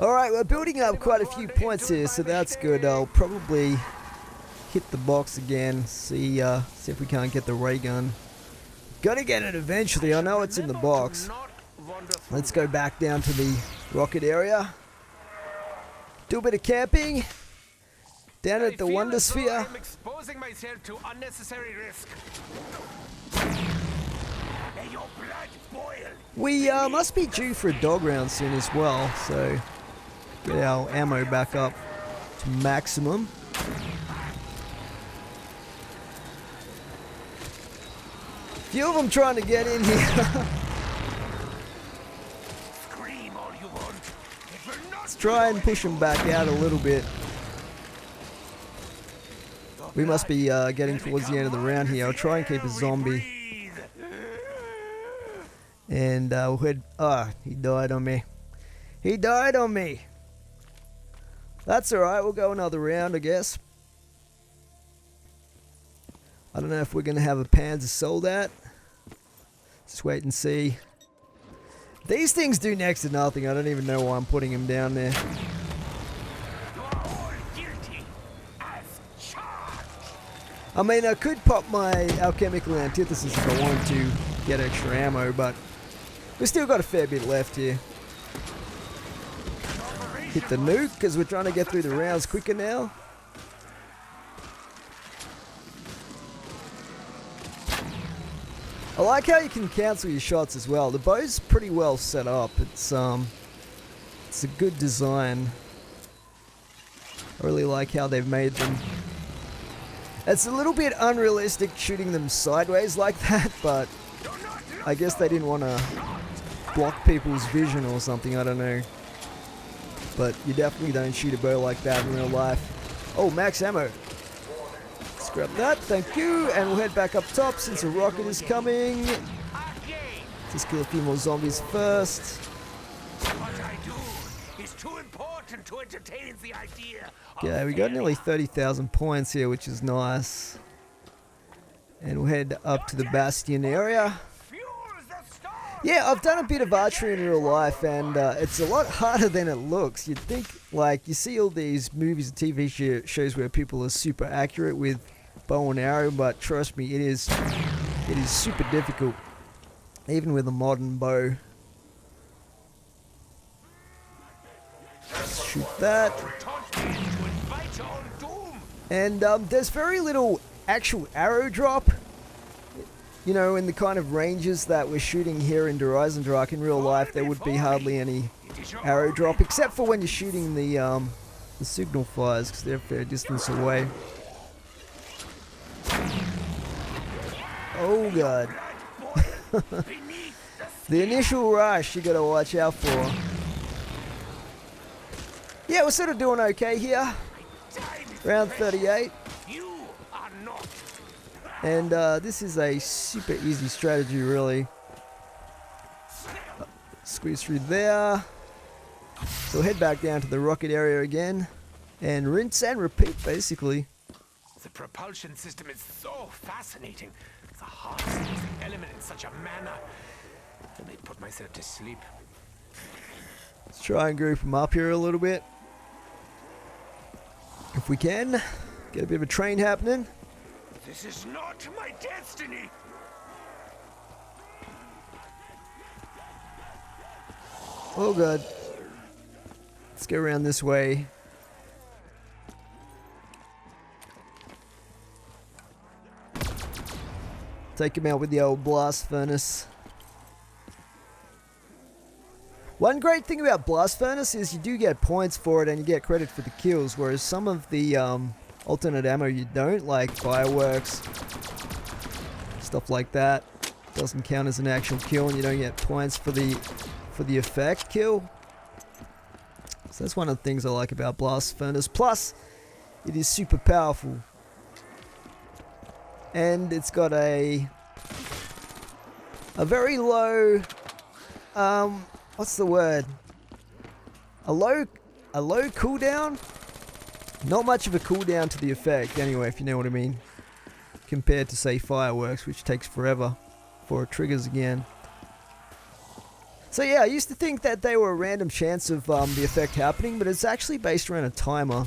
Alright, we're building up quite a few points here, so that's good. I'll probably hit the box again, see if we can't get the ray gun. Gotta get it eventually, I know it's in the box. Let's go back down to the rocket area. Do a bit of camping. Down at the Wonder Sphere. I'm exposing myself to unnecessary risk. We must be due for a dog round soon as well, so get our ammo back up to maximum. Few of them trying to get in here. Let's try and push them back out a little bit. We must be getting towards the end of the round here. I'll try and keep a zombie. And we'll head... he died on me. He died on me. That's alright, we'll go another round, I guess. I don't know if we're going to have a Panzer Soldat. Just wait and see. These things do next to nothing. I don't even know why I'm putting them down there. I mean, I could pop my alchemical antithesis if I wanted to get extra ammo, but we've still got a fair bit left here. Hit the nuke, because we're trying to get through the rounds quicker now. I like how you can cancel your shots as well. The bow's pretty well set up. It's a good design. I really like how they've made them. It's a little bit unrealistic shooting them sideways like that, but I guess they didn't want to block people's vision or something, I don't know. But you definitely don't shoot a bow like that in real life. Oh, max ammo. Let's grab that, thank you, and we'll head back up top since a rocket is coming. Just kill a few more zombies first. Yeah, we got nearly 30,000 points here, which is nice. And we'll head up to the Bastion area. Yeah, I've done a bit of archery in real life, and it's a lot harder than it looks. You'd think, like, you see all these movies and TV shows where people are super accurate with bow and arrow, but trust me, it is super difficult, even with a modern bow. Shoot that. And there's very little actual arrow drop. You know, in the kind of ranges that we're shooting here in Der Eisendrache, in real life, there would be hardly any arrow drop, except for when you're shooting the signal fires, because they're a fair distance away. Oh god. The initial rush you gotta watch out for. Yeah, we're sort of doing okay here. Round 38. And this is a super easy strategy, really. Squeeze through there. So we'll head back down to the rocket area again. And rinse and repeat, basically. The propulsion system is so fascinating. The heart seizing element in such a manner. Let me put myself to sleep. Let's try and group them up here a little bit. If we can. Get a bit of a train happening. This is not my destiny. Oh god. Let's go around this way. Take him out with the old blast furnace. One great thing about blast furnace is you do get points for it and you get credit for the kills, whereas some of the alternate ammo you don't, like fireworks, stuff like that, doesn't count as an actual kill and you don't get points for the effect kill. So that's one of the things I like about blast furnace. Plus, it is super powerful. And it's got a very low, what's the word? A low cooldown? Not much of a cooldown to the effect, anyway, if you know what I mean. Compared to, say, fireworks, which takes forever before it triggers again. So yeah, I used to think that they were a random chance of the effect happening, but it's actually based around a timer.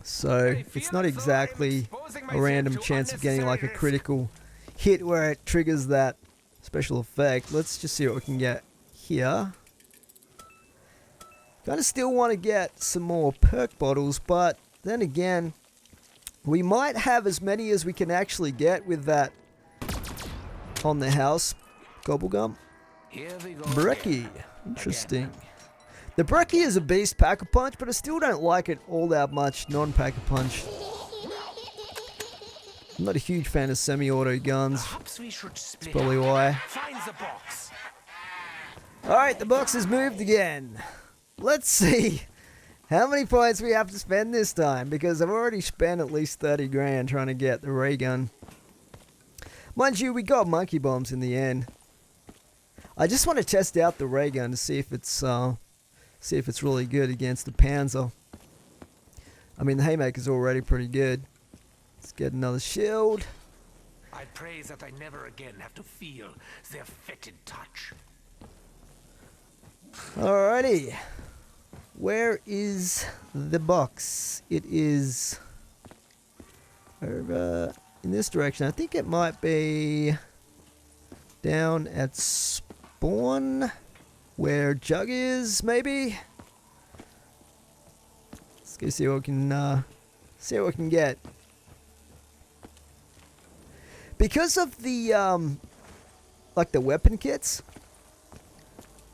So it's not exactly a random chance of getting like a critical hit where it triggers that special effect. Let's just see what we can get here. Kind of still want to get some more perk bottles, but then again, we might have as many as we can actually get with that on the house gobblegum. Brekkie. Interesting. The Brekkie is a beast pack-a-punch, but I still don't like it all that much non-pack-a-punch. I'm not a huge fan of semi-auto guns. That's probably why. Alright, the box has moved again. Let's see how many points we have to spend this time, because I've already spent at least 30 grand trying to get the ray gun. Mind you, we got monkey bombs in the end. I just want to test out the ray gun to see if it's really good against the Panzer. I mean, the Haymaker's already pretty good. Let's get another shield. I pray that I never again have to feel their fetid touch. Alrighty. Where is the box? It is over in this direction. I think it might be down at spawn where Jug is, maybe. Let's go see what we can get. Because of the like the weapon kits,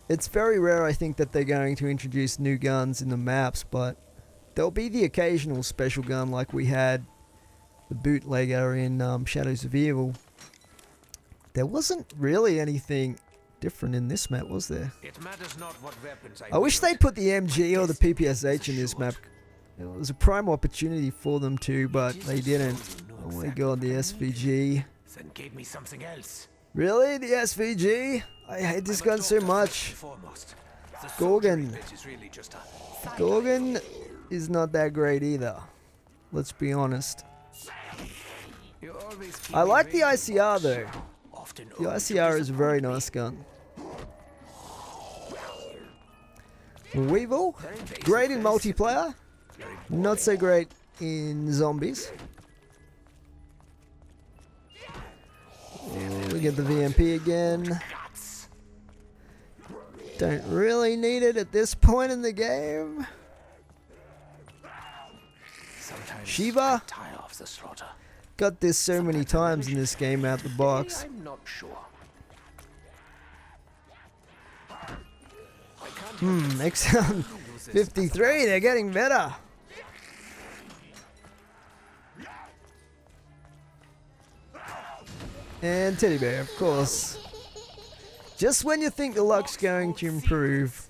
it's very rare, I think, that they're going to introduce new guns in the maps, but there'll be the occasional special gun like we had the bootlegger in Shadows of Evil. There wasn't really anything different in this map, was there? It matters not what weapons I wish they'd put the MG or the PPSH in this map. It was a prime opportunity for them to, but they didn't. Oh my god, the SVG. Then gave me something else. Really? The SVG? I hate this gun so much. Gorgon. Gorgon is not that great either. Let's be honest. I like the ICR though. The ICR is a very nice gun. Weevil, great in multiplayer, not so great in zombies. We get the VMP again. Don't really need it at this point in the game. Shiva, got this so many times in this game out the box. X-Sound 53, they're getting better. And Teddy Bear, of course. Just when you think the luck's going to improve.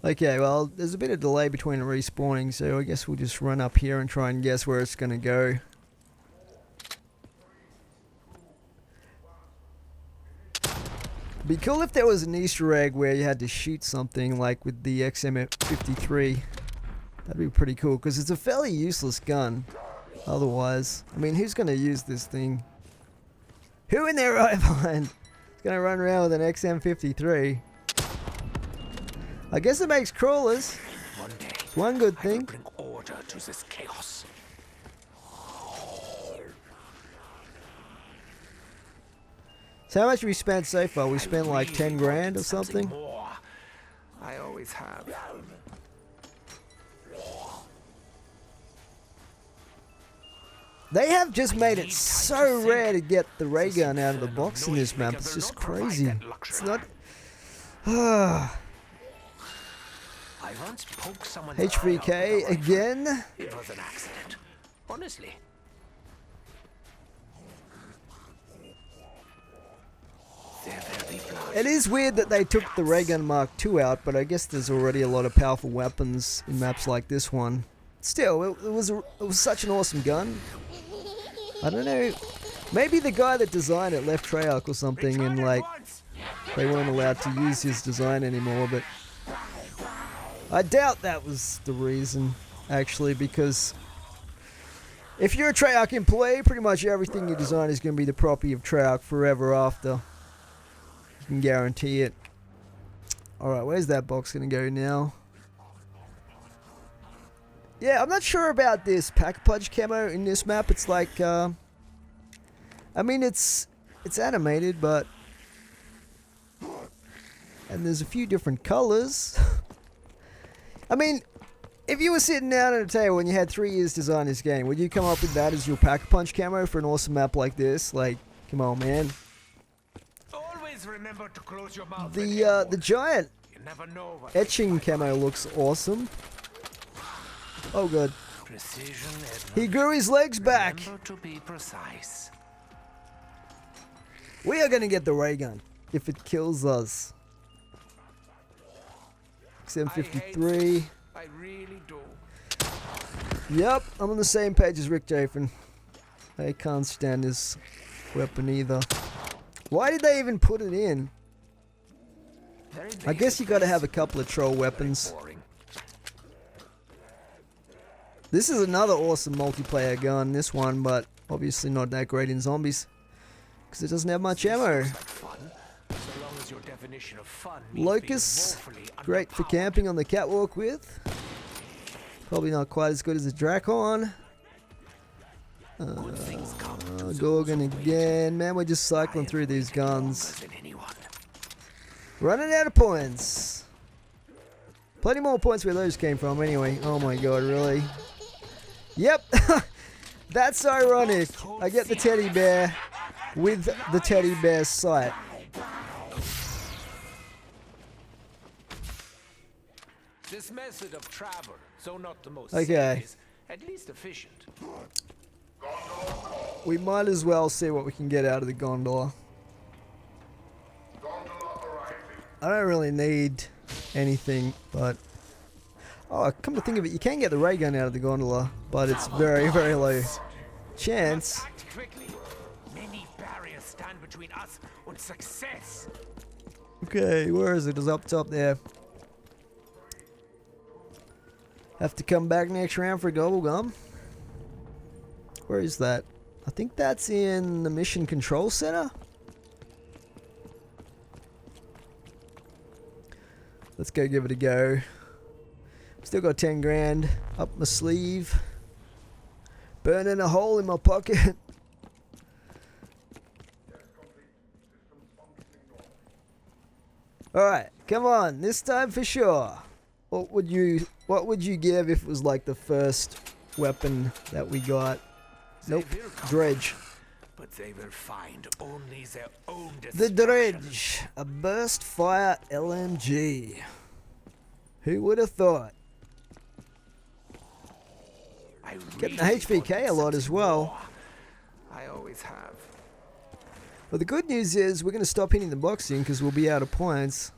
Okay, well, there's a bit of delay between respawning, so I guess we'll just run up here and try and guess where it's going to go. It'd be cool if there was an Easter egg where you had to shoot something, like with the XM53. That'd be pretty cool, because it's a fairly useless gun. Otherwise, I mean, who's going to use this thing? Who in their right mind is going to run around with an XM53? I guess it makes crawlers. It's one good thing. Bring order to this chaos. So how much have we spent so far? We spent like 10 grand or something? More. I always have. They have just made it so rare to get the ray gun out of the box in this map. It's just crazy. It's not... HVK again? It was an accident. Honestly. It is weird that they took the ray gun Mark II out, but I guess there's already a lot of powerful weapons in maps like this one. Still, it was such an awesome gun. I don't know, maybe the guy that designed it left Treyarch or something and like they weren't allowed to use his design anymore, but I doubt that was the reason actually, because If you're a Treyarch employee, pretty much everything you design is going to be the property of Treyarch forever after. You can guarantee it. Alright, where's that box going to go now? Yeah, I'm not sure about this Pack-a-Punch camo in this map. It's like, I mean, it's animated, but... And there's a few different colors. I mean, if you were sitting down at a table and you had 3 years to design this game, would you come up with that as your Pack-a-Punch camo for an awesome map like this? Like, come on, man. Always remember to close your mouth. The giant You never know what etching camo looks awesome. Oh, good. precision. He grew his legs back. Remember to be precise. We are gonna get the ray gun if it kills us. XM53. I really do. Yep, I'm on the same page as Rick Jafin. I can't stand this weapon either. Why did they even put it in? I guess you gotta have a couple of troll weapons. Boring. This is another awesome multiplayer gun, this one, but obviously not that great in zombies. Because it doesn't have much ammo. Fun, so long as your definition of fun means being Locust, woefully great for underpowered. camping on the catwalk with. Probably not quite as good as a Drakon. Good things come to those Gorgon who wait. again. Man, we're just I cycling have through these waited longer guns. than anyone. Running out of points. Plenty more points where those came from anyway. Oh my god, really? Yep. That's ironic. I get the teddy bear with the teddy bear's sight. This method of travel, though not the most Okay. safe, is at least efficient. We might as well see what we can get out of the gondola. I don't really need anything, but... Oh, come to think of it, you can get the ray gun out of the gondola, but it's very, very low chance. Act quickly. Many barriers stand between us and success. Okay, where is it? It's up top there. Have to come back next round for Gobblegum. Where is that? I think that's in the Mission Control Center. Let's go give it a go. Still got 10 grand up my sleeve. Burning a hole in my pocket. Alright, come on, this time for sure. What would you give if it was like the first weapon that we got? Nope, They will come, Dredge. but they will find only their own The destruction. Dredge, a burst fire LMG. Who would have thought? I Getting the really HVK a lot want as something well. more. I always have. Well, the good news is we're going to stop hitting the boxing because we'll be out of points.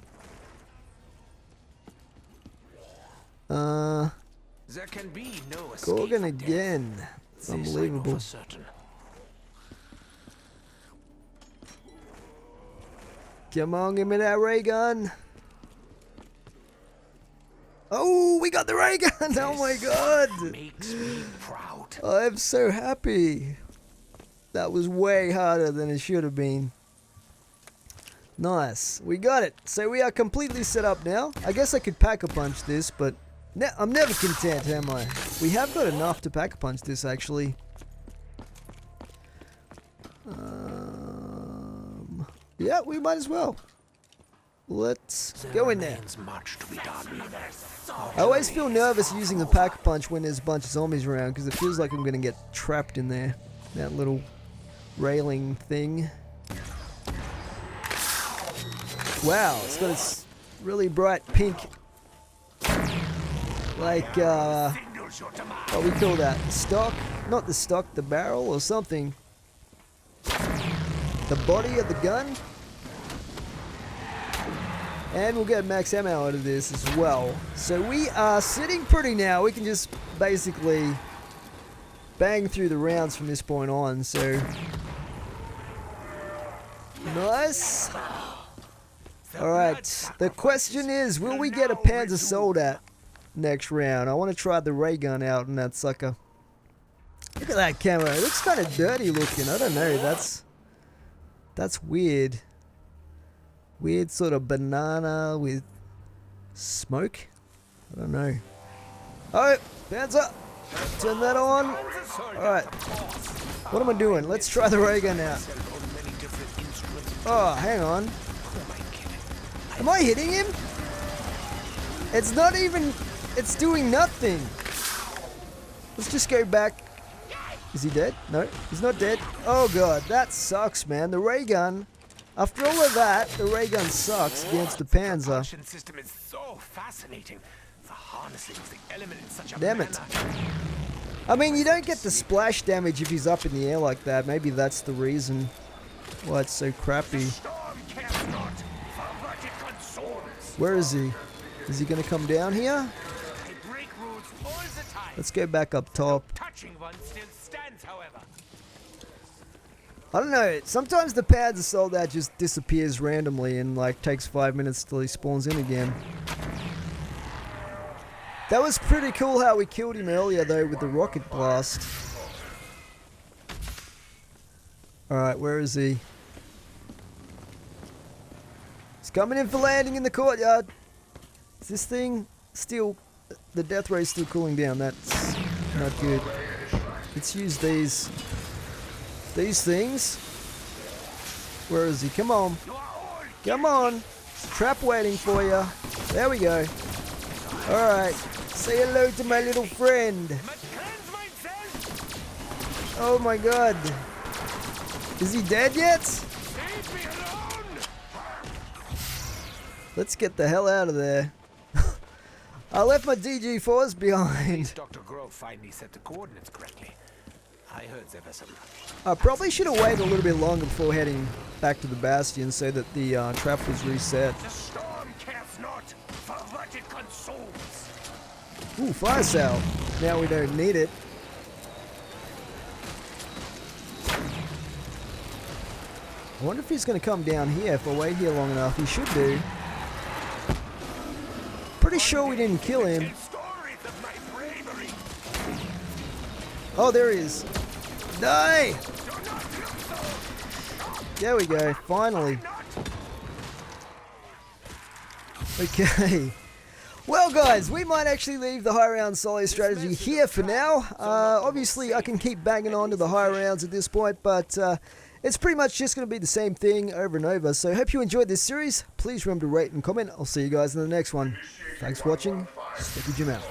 There can be no escape Gorgon from death. again. It's This I know unbelievable. for certain. Come on, give me that ray gun. Oh, we got the ray gun! Oh my god! Makes me proud. I'm so happy. That was way harder than it should have been. Nice. We got it. So we are completely set up now. I guess I could pack-a-punch this, but I'm never content, am I? We have got enough to pack-a-punch this, actually. Yeah, we might as well. Let's go in there. Remains much to be done. I always feel nervous using the pack-a-punch when there's a bunch of zombies around because it feels like I'm going to get trapped in there. That little railing thing. Wow, it's got its really bright pink, like, what we call that? Stock? Not the stock, the barrel or something. The body of the gun. And we'll get max ammo out of this as well. So we are sitting pretty now. We can just basically bang through the rounds from this point on. So nice. Alright, the question is, will we get a Panzer Soldat next round? I want to try the ray gun out in that sucker. Look at that camo. It looks kind of dirty looking. I don't know. That's weird. Weird sort of banana with smoke. I don't know. Oh, Panzer! Turn that on. Alright. What am I doing? Let's try the ray gun out. Oh, hang on. Am I hitting him? It's not even... It's doing nothing. Let's just go back. Is he dead? No, he's not dead. Oh god, that sucks, man. The ray gun... After all of that, the ray gun sucks against the Panzer. System is so fascinating. The harnessing of the element in such a Damn it. I mean, you don't get the splash damage if he's up in the air like that. Maybe that's the reason why it's so crappy. Where is he? Is he going to come down here? Let's go back up top. I don't know, sometimes the Panzer Soldat just disappears randomly and like takes 5 minutes till he spawns in again. That was pretty cool how we killed him earlier though with the rocket blast. Alright, where is he? He's coming in for landing in the courtyard. Is this thing still... The death ray's still cooling down, that's not good. Let's use these things. Where is he? Come on. Come on. Trap waiting for you. There we go. Alright. Say hello to my little friend. Oh my god. Is he dead yet? Let's get the hell out of there. I left my DG4s behind. Dr. Grove finally set the coordinates correctly. I heard there was some... I probably should have waited a little bit longer before heading back to the Bastion so that the trap was reset. The storm cares not for what it consumes. Ooh, fire cell. Now we don't need it. I wonder if he's going to come down here if I wait here long enough. He should do. Pretty sure we didn't kill him. Oh, there he is. Die! There we go, finally. Okay. Well guys, we might actually leave the high round solo strategy here for now. Obviously I can keep banging on to the high rounds at this point, but it's pretty much just going to be the same thing over and over. So hope you enjoyed this series. Please remember to rate and comment. I'll see you guys in the next one. Thanks for watching. Sticky Jim out.